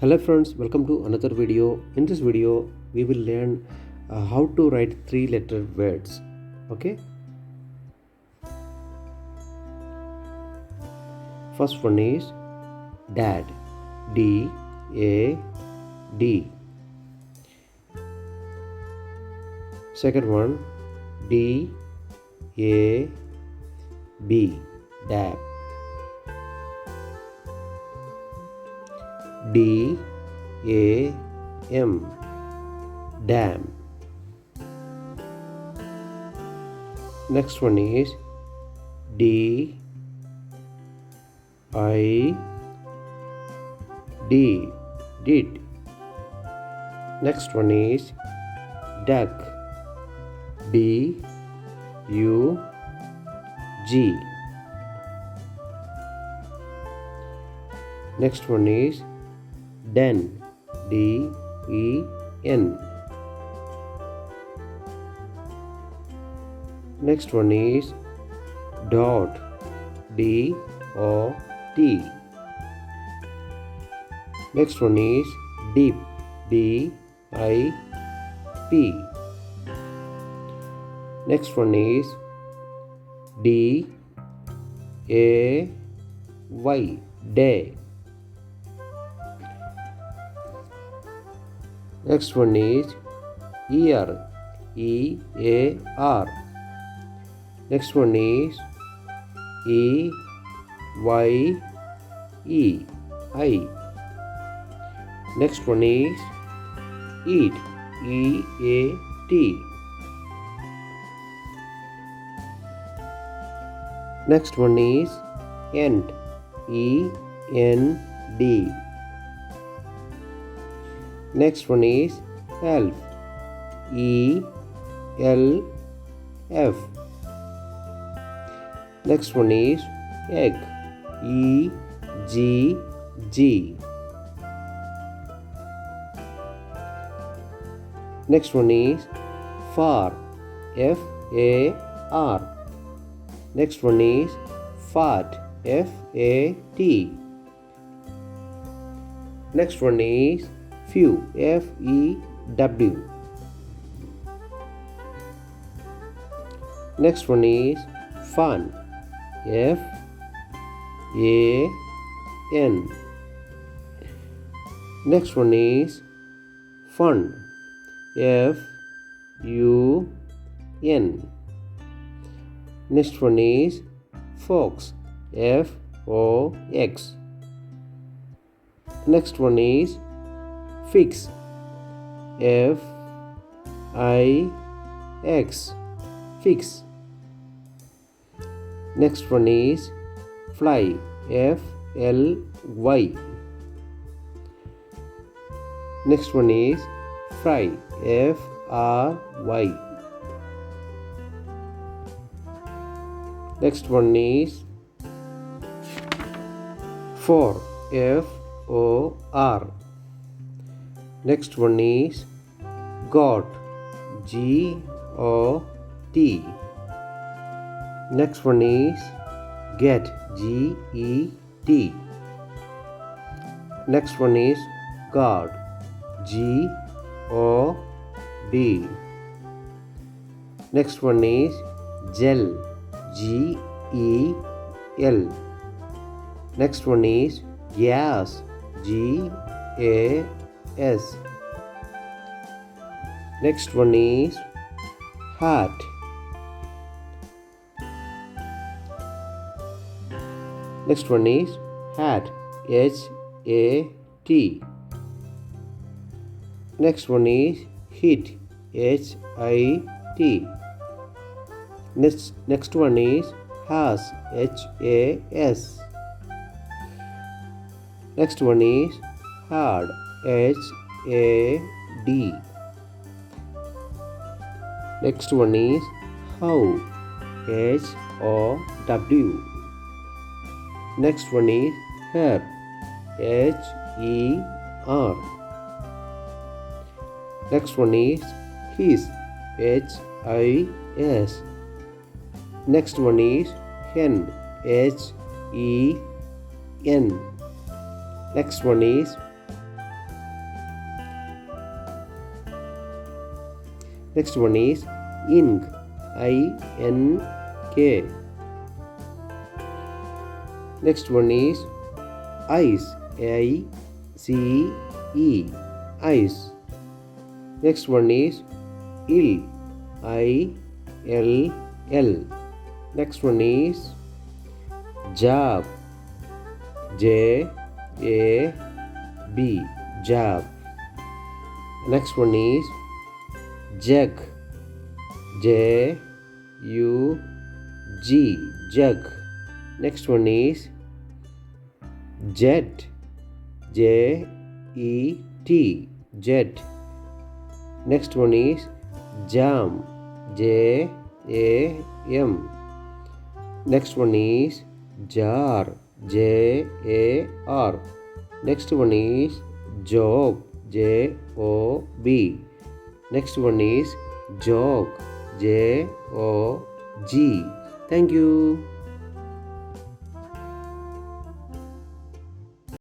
Hello friends, welcome to another video. In this video, we will learn how to write three-letter words. Okay. First one is dad. D-A-D. Second one D-A-B. Dab. D-A-M. Dam. Next one is D-I-D. Did. Next one is duck. D-U-G. Next one is den. D-E-N. Next one is dot. D-O-T. Next one is dip. D-I-P. Next one is D-A-Y. Day. Next one is ear. E-A-R. Next one is E-Y-E. I. Next one is eat. E-A-T. Next one is end. E-N-D. Next one is elf. E-L-F. Next one is egg. E-G-G. Next one is far. F-A-R. Next one is fat. F-A-T. Next one is few. F-E-W. Next one is fun. F-A-N. Next one is fun. F-U-N. Next one is fox. F-O-X. Next one is fix. F-I-X. Fix. Next one is fly. F-L-Y. Next one is fry. F-R-Y. Next one is for. F-O-R. Next one is got. G-O-T. Next one is get. G-E-T. Next one is God. G-O-D. Next one is gel. G-E-L. Next one is gas. G-A-S. Next one is hat. Next one is hat. H-A-T. Next one is hit. H-I-T. Next one is has. H-A-S. Next one is hard. H-A-D. Next one is how. H-O-W. Next one is her. H-E-R. Next one is his. H-I-S. Next one is hen. H-E-N. Next one is Next one is ink, I-N-K. Next one is ice, A-I-C-E, ice. Next one is ill, I-L-L. Next one is jab, J-A-B, jab. Next one is jug, J-U-G, jug. Next one is jet, J-E-T, jet. Next one is jam, J-A-M. Next one is jar, J-A-R. Next one is job, J-O-B. Next one is jog, J-O-G. Thank you.